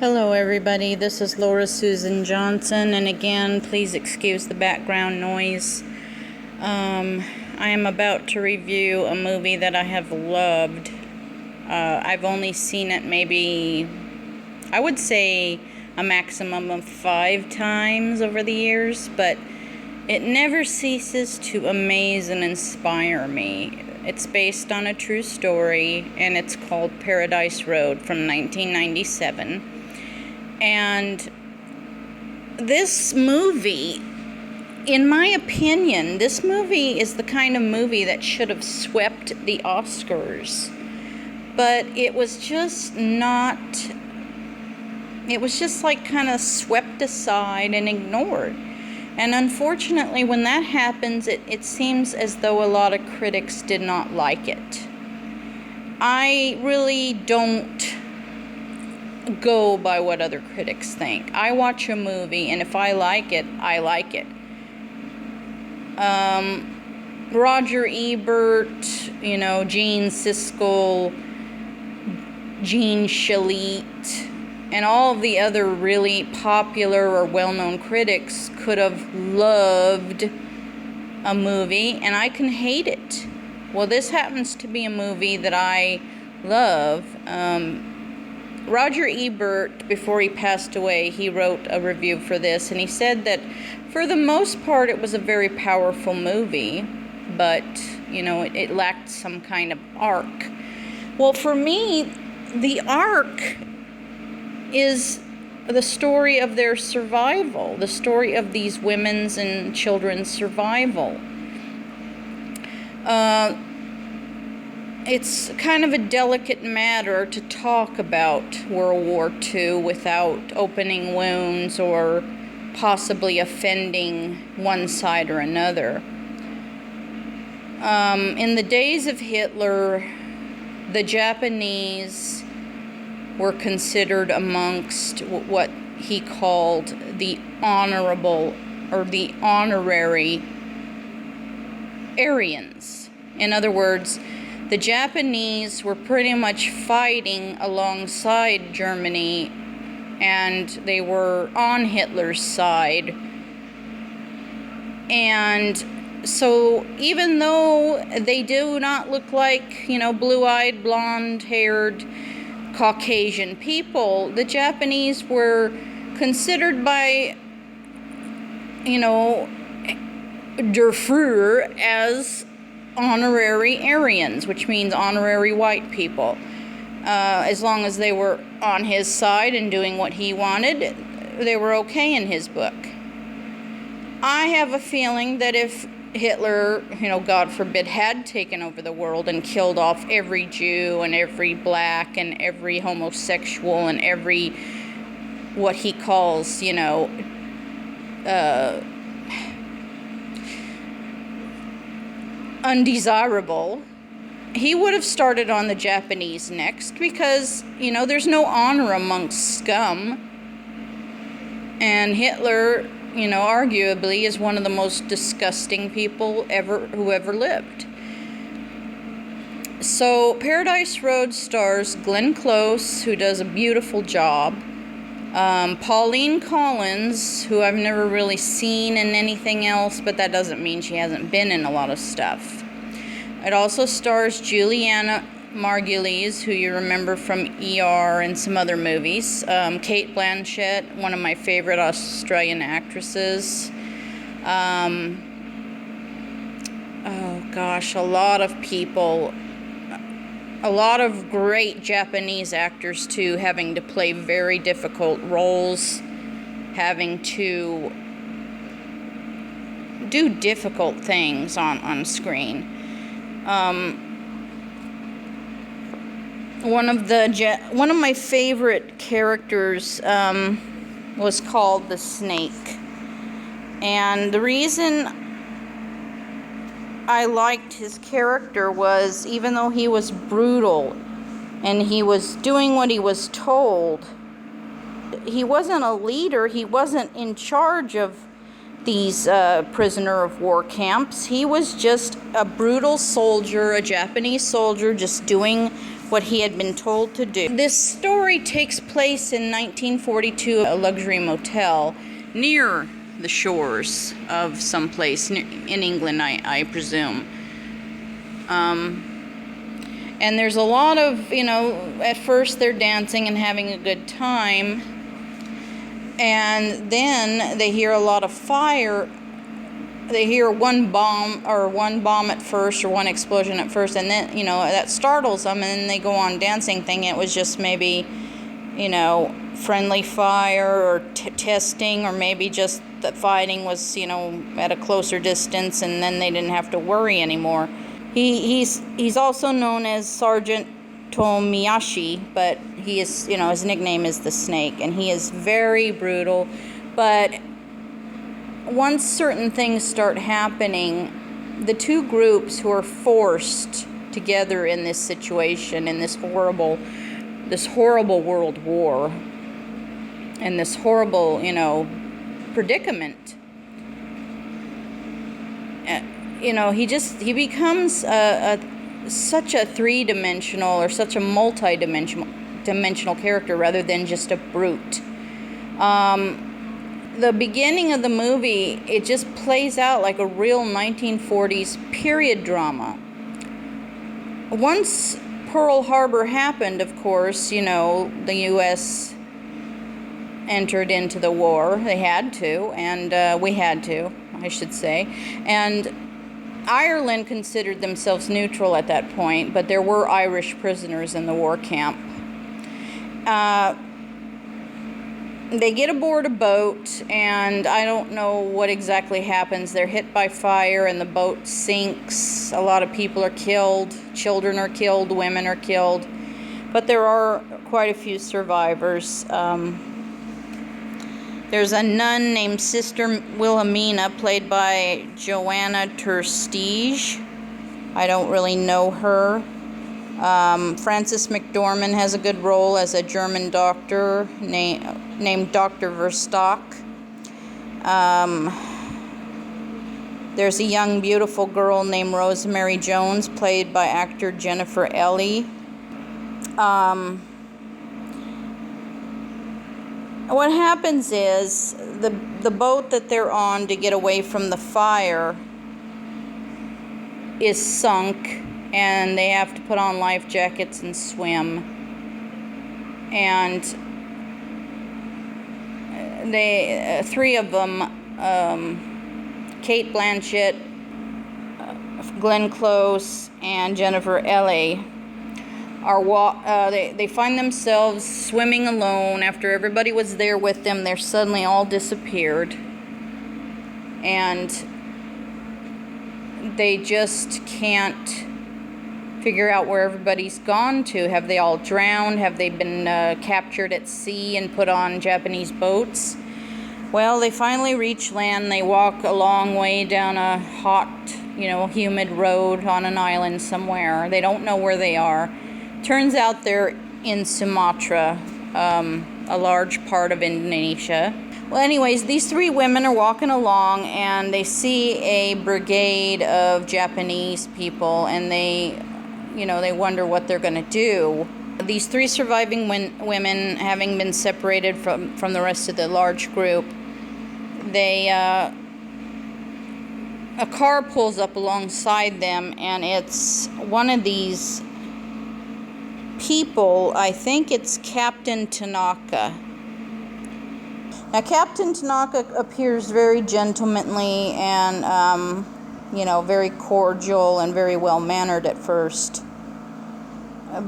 Hello everybody, this is Laura Susan Johnson, and again, please excuse the background noise. I am about to review a movie that I have loved. I've only seen it maybe, I would say a maximum of 5 times over the years, but it never ceases to amaze and inspire me. It's based on a true story, and it's called Paradise Road from 1997. And this movie, in my opinion, this movie is the kind of movie that should have swept the Oscars. But it was just not, it was just like kind of swept aside and ignored. And unfortunately, when that happens, it seems as though a lot of critics did not like it. I really don't go by what other critics think. I watch a movie, and if I like it, I like it. Roger Ebert, Gene Siskel, Gene Shalit, and all of the other really popular or well-known critics could have loved a movie, and I can hate it. Well, this happens to be a movie that I love. Roger Ebert, before he passed away, he wrote a review for this, and he said that for the most part it was a very powerful movie, but, it lacked some kind of arc. Well, for me, the arc is the story of their survival, the story of these women's and children's survival. It's kind of a delicate matter to talk about World War II without opening wounds or possibly offending one side or another. In the days of Hitler, the Japanese were considered amongst what he called the honorable or the honorary Aryans. In other words, the Japanese were pretty much fighting alongside Germany, and they were on Hitler's side. And so even though they do not look like, blue-eyed, blonde-haired Caucasian people, the Japanese were considered by, Der Führer as honorary Aryans, which means honorary white people. As long as they were on his side and doing what he wanted, they were okay in his book. I have a feeling that if Hitler, God forbid, had taken over the world and killed off every Jew and every black and every homosexual and every, what he calls, undesirable, he would have started on the Japanese next, because, there's no honor amongst scum. And Hitler, arguably is one of the most disgusting people who ever lived. So Paradise Road stars Glenn Close, who does a beautiful job. Pauline Collins, who I've never really seen in anything else, but that doesn't mean she hasn't been in a lot of stuff. It also stars Juliana Margulies, who you remember from ER and some other movies. Cate Blanchett, one of my favorite Australian actresses. A lot of great Japanese actors, too, having to play very difficult roles, having to do difficult things on screen. One of my favorite characters was called the Snake. And the reason I liked his character was, even though he was brutal and he was doing what he was told, he wasn't a leader. He wasn't in charge of these prisoner of war camps. He was just a brutal soldier, a Japanese soldier, just doing what he had been told to do. This story takes place in 1942, a luxury motel near the shores of some place in England, I presume. And there's a lot of, at first they're dancing and having a good time, and then they hear a lot of fire. They hear one bomb at first, or one explosion at first, and then, that startles them, and then they go on dancing, thinking it was just maybe, friendly fire or testing, or maybe just that fighting was, at a closer distance, and then they didn't have to worry anymore. He's also known as Sergeant Tomiyashi, but he is, his nickname is the Snake, and he is very brutal. But once certain things start happening, the two groups who are forced together in this situation, in this horrible world war, and this horrible, predicament, he becomes such a three-dimensional, or such a multi-dimensional character, rather than just a brute. The beginning of the movie, it just plays out like a real 1940s period drama. Once Pearl Harbor happened, of course, the U.S. entered into the war. They had to, and we had to, I should say. And Ireland considered themselves neutral at that point, but there were Irish prisoners in the war camp. They get aboard a boat, and I don't know what exactly happens. They're hit by fire, and the boat sinks. A lot of people are killed. Children are killed. Women are killed. But there are quite a few survivors. There's a nun named Sister Wilhelmina, played by Joanna Tersteege. I don't really know her. Frances McDormand has a good role as a German doctor named Dr. Verstock. There's a young, beautiful girl named Rosemary Jones, played by actor Jennifer Ellie. What happens is the boat that they're on to get away from the fire is sunk, and they have to put on life jackets and swim. And they, three of them, Kate Blanchett, Glenn Close, and Jennifer Ellie, they find themselves swimming alone after everybody was there with them. They're suddenly all disappeared, and they just can't figure out where everybody's gone to. Have they all drowned? Have they been captured at sea and put on Japanese boats? Well, they finally reach land. They walk a long way down a hot, humid road on an island somewhere. They don't know where they are. Turns out they're in Sumatra, a large part of Indonesia. Well, anyways, these three women are walking along, and they see a brigade of Japanese people, and they wonder what they're going to do. These three surviving women, having been separated from the rest of the large group, a car pulls up alongside them, and it's one of these people. I think it's Captain Tanaka. Now, Captain Tanaka appears very gentlemanly and, very cordial and very well-mannered at first.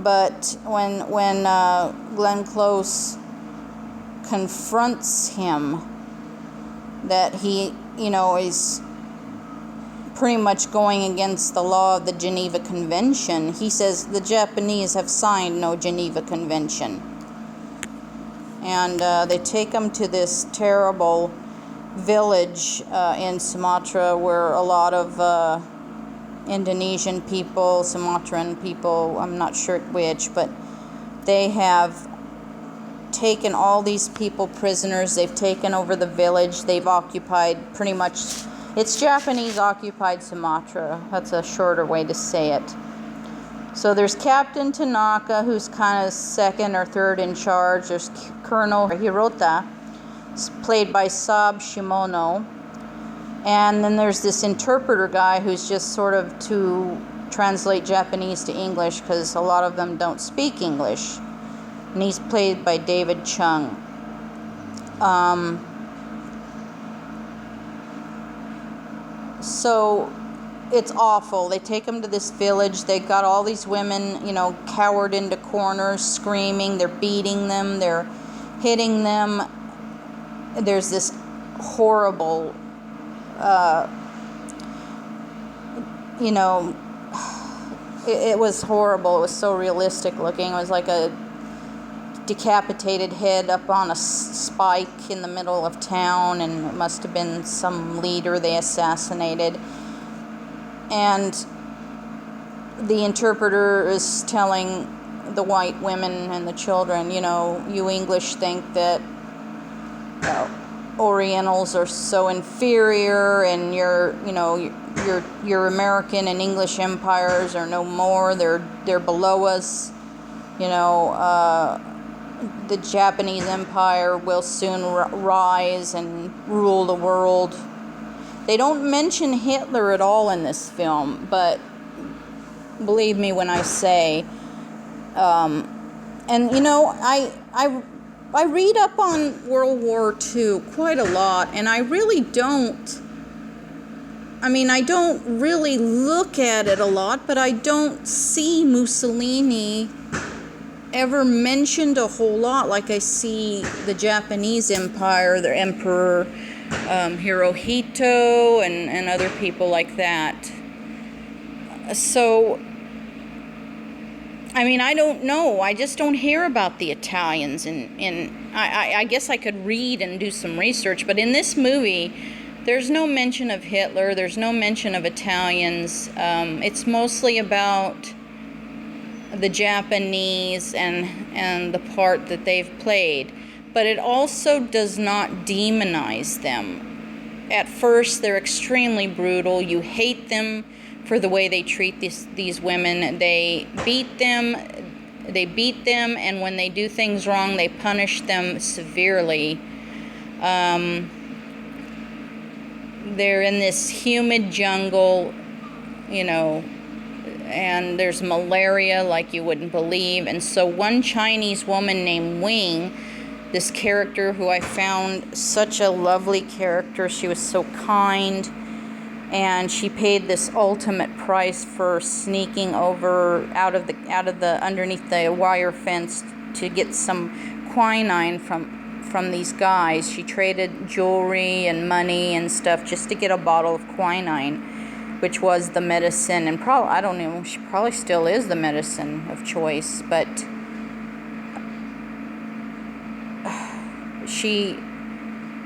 But when Glenn Close confronts him that he, is pretty much going against the law of the Geneva Convention, he says the Japanese have signed no Geneva Convention. And they take him to this terrible village in Sumatra where a lot of Indonesian people, Sumatran people, I'm not sure which, but they have taken all these people prisoners. They've taken over the village. They've occupied pretty much, it's Japanese occupied Sumatra. That's a shorter way to say it. So there's Captain Tanaka, who's kind of second or third in charge. There's Colonel Hirota, played by Sab Shimono. And then there's this interpreter guy who's just sort of to translate Japanese to English, because a lot of them don't speak English. And he's played by David Chung. So it's awful. They take them to this village. They got all these women, cowered into corners, screaming. They're beating them. They're hitting them. There's this horrible, it was horrible. It was so realistic looking. It was like a decapitated head up on a spike in the middle of town, and it must have been some leader they assassinated. And the interpreter is telling the white women and the children, you English think that Orientals are so inferior, and your American and English empires are no more. They're below us. The Japanese Empire will soon rise and rule the world. They don't mention Hitler at all in this film, but believe me when I say, I read up on World War II quite a lot, and I really don't. I don't really look at it a lot, but I don't see Mussolini ever mentioned a whole lot like I see the Japanese Empire, their Emperor Hirohito, and other people like that. So, I don't know. I just don't hear about the Italians. I guess I could read and do some research, but in this movie, there's no mention of Hitler. There's no mention of Italians. It's mostly about the Japanese and the part that they've played. But it also does not demonize them. At first, they're extremely brutal. You hate them for the way they treat these women. They beat them, and when they do things wrong, they punish them severely. They're in this humid jungle, and there's malaria like you wouldn't believe. And so one Chinese woman named Wing, this character who I found such a lovely character, she was so kind, and she paid this ultimate price for sneaking over out of the underneath the wire fence to get some quinine from these guys. She traded jewelry and money and stuff just to get a bottle of quinine, which was the medicine, and I don't know, she probably still is the medicine of choice, but she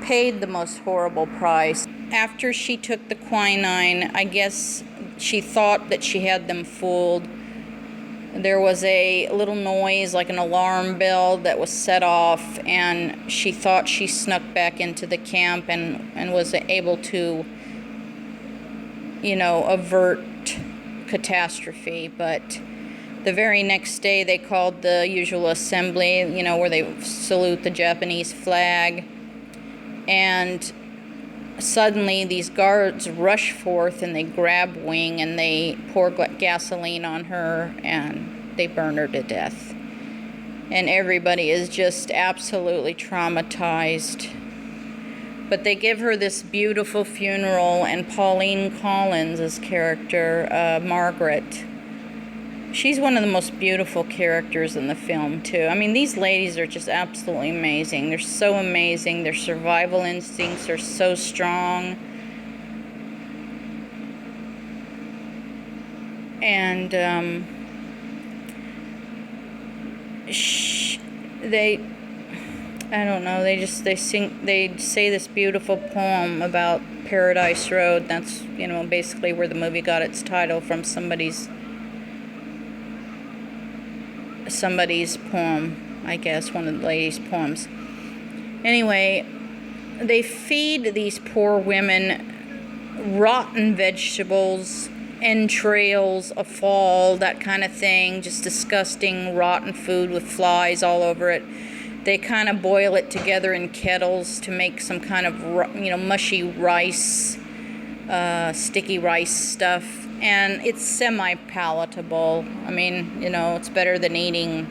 paid the most horrible price. After she took the quinine, I guess she thought that she had them fooled. There was a little noise, like an alarm bell, that was set off, and she thought she snuck back into the camp and was able to, avert catastrophe. But the very next day, they called the usual assembly, where they salute the Japanese flag. And suddenly, these guards rush forth and they grab Wing and they pour gasoline on her and they burn her to death. And everybody is just absolutely traumatized. But they give her this beautiful funeral, and Pauline Collins' character, Margaret, she's one of the most beautiful characters in the film, too. These ladies are just absolutely amazing. They're so amazing. Their survival instincts are so strong. And they say this beautiful poem about Paradise Road. That's, basically where the movie got its title from, somebody's poem, I guess, one of the ladies' poems. Anyway, they feed these poor women rotten vegetables, entrails, a fall, that kind of thing. Just disgusting, rotten food with flies all over it. They kind of boil it together in kettles to make some kind of, mushy rice, sticky rice stuff. And it's semi-palatable. I mean, it's better than eating...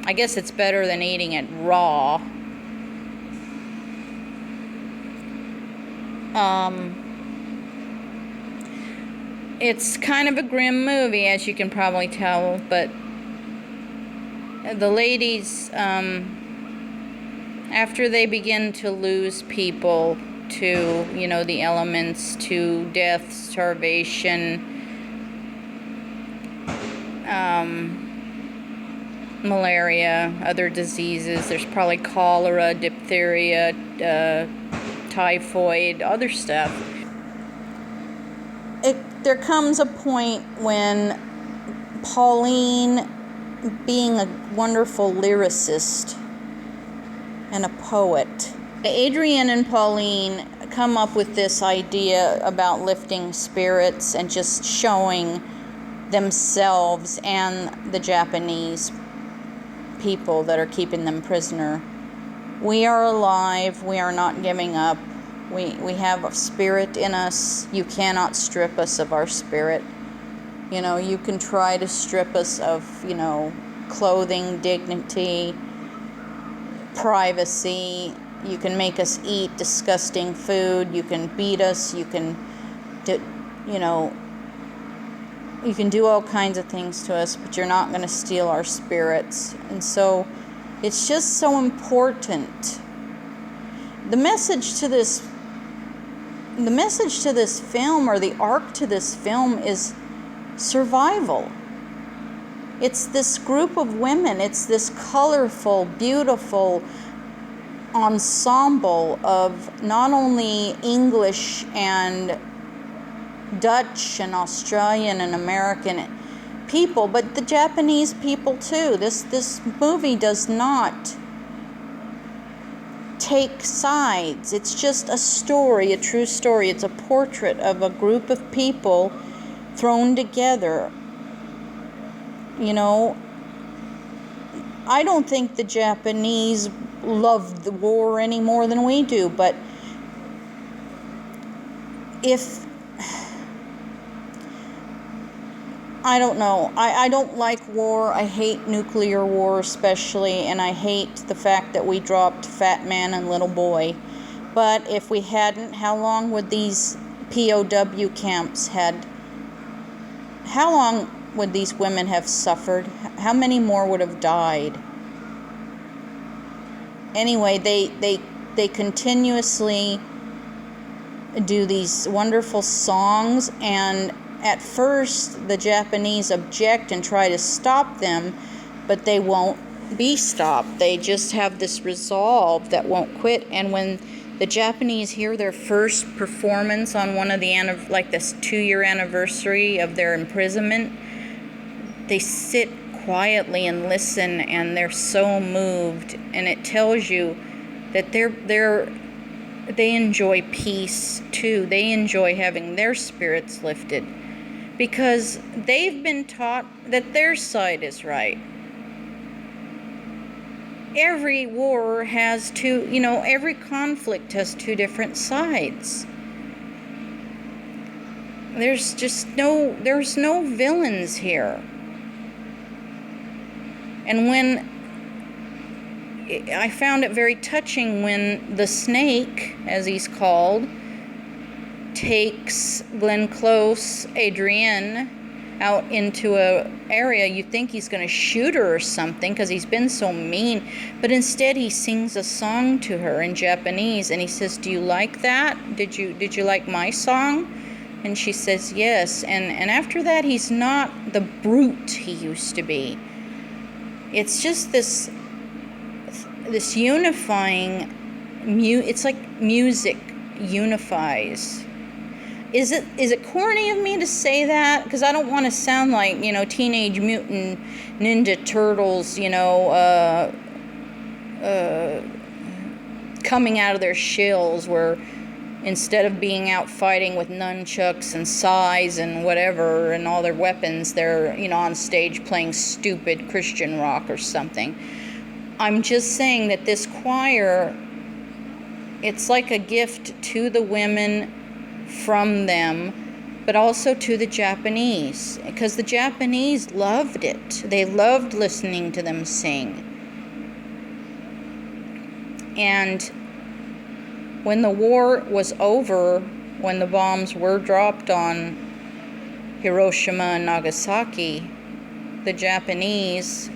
I guess it's better than eating it raw. It's kind of a grim movie, as you can probably tell, but the ladies, after they begin to lose people to, the elements, to death, starvation, malaria, other diseases, there's probably cholera, diphtheria, typhoid, other stuff. There comes a point when Pauline, being a wonderful lyricist and a poet, Adrienne and Pauline come up with this idea about lifting spirits and just showing themselves and the Japanese people that are keeping them prisoner. We are alive. We are not giving up. We have a spirit in us. You cannot strip us of our spirit. You can try to strip us of, clothing, dignity, privacy. You can make us eat disgusting food. You can beat us. You can you can do all kinds of things to us, but you're not going to steal our spirits. And so it's just so important. The message to this film, or the arc to this film, is survival. It's this group of women. It's this colorful, beautiful ensemble of not only English and Dutch and Australian and American people, but the Japanese people too. This movie does not take sides. It's just a story, a true story. It's a portrait of a group of people thrown together. I don't think the Japanese love the war any more than we do, but I don't know. I don't like war. I hate nuclear war especially, and I hate the fact that we dropped Fat Man and Little Boy. But if we hadn't, how long would these POW camps how long would these women have suffered? How many more would have died? Anyway, they continuously do these wonderful songs, and at first the Japanese object and try to stop them, but they won't be stopped. They just have this resolve that won't quit. And when the Japanese hear their first performance on one of the this 2-year anniversary of their imprisonment, they sit quietly and listen, and they're so moved, and it tells you that they enjoy peace too. They enjoy having their spirits lifted because they've been taught that their side is right. Every war has every conflict has two different sides. There's no villains here. And when I found it very touching when the snake, as he's called, takes Glenn Close, Adrienne, out into a area, you think he's going to shoot her or something because he's been so mean, but instead he sings a song to her in Japanese, and he says, "Do you like that? Did you like my song?" And she says yes. And after that, he's not the brute he used to be. It's just this unifying it's like music unifies. Is it corny of me to say that? Because I don't want to sound like, Teenage Mutant Ninja Turtles, coming out of their shells where, Instead of being out fighting with nunchucks and sais and whatever and all their weapons, they're, on stage playing stupid Christian rock or something. I'm just saying that this choir, it's like a gift to the women from them, but also to the Japanese, because the Japanese loved it. They loved listening to them sing. And when the war was over, when the bombs were dropped on Hiroshima and Nagasaki, the Japanese,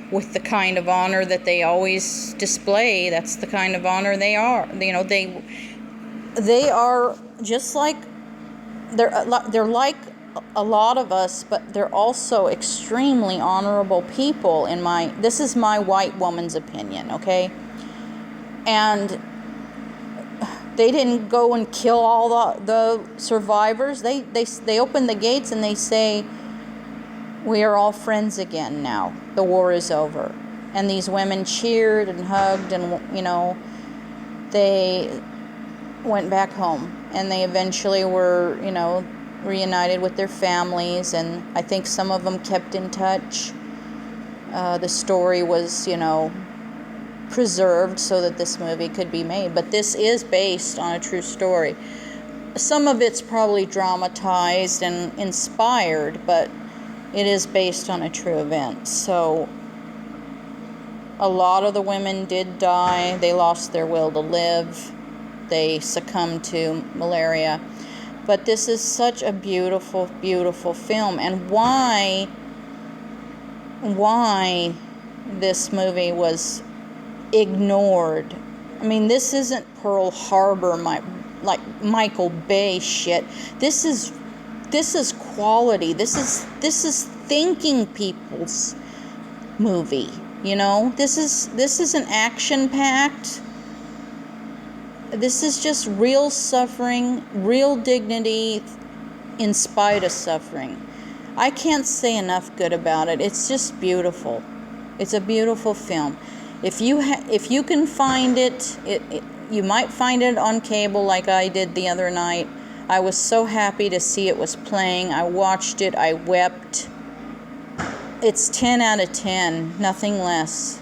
with the kind of honor that they always display, that's the kind of honor they are. They are just like, they're like a lot of us, but they're also extremely honorable people this is my white woman's opinion, okay? And they didn't go and kill all the survivors. They open the gates and they say, we are all friends again now. The war is over. And these women cheered and hugged and, they went back home. And they eventually were, reunited with their families. And I think some of them kept in touch. The story was, preserved so that this movie could be made. But this is based on a true story. Some of it's probably dramatized and inspired, but it is based on a true event. So a lot of the women did die. They lost their will to live. They succumbed to malaria. But this is such a beautiful, beautiful film. And why this movie was ignored. I mean, this isn't Pearl Harbor, like Michael Bay shit. This is quality. This is thinking people's movie. This is an action-packed. This is just real suffering, real dignity in spite of suffering. I can't say enough good about it. It's just beautiful. It's a beautiful film. If you can find it, you might find it on cable like I did the other night. I was so happy to see it was playing. I watched it. I wept. It's 10 out of 10, nothing less.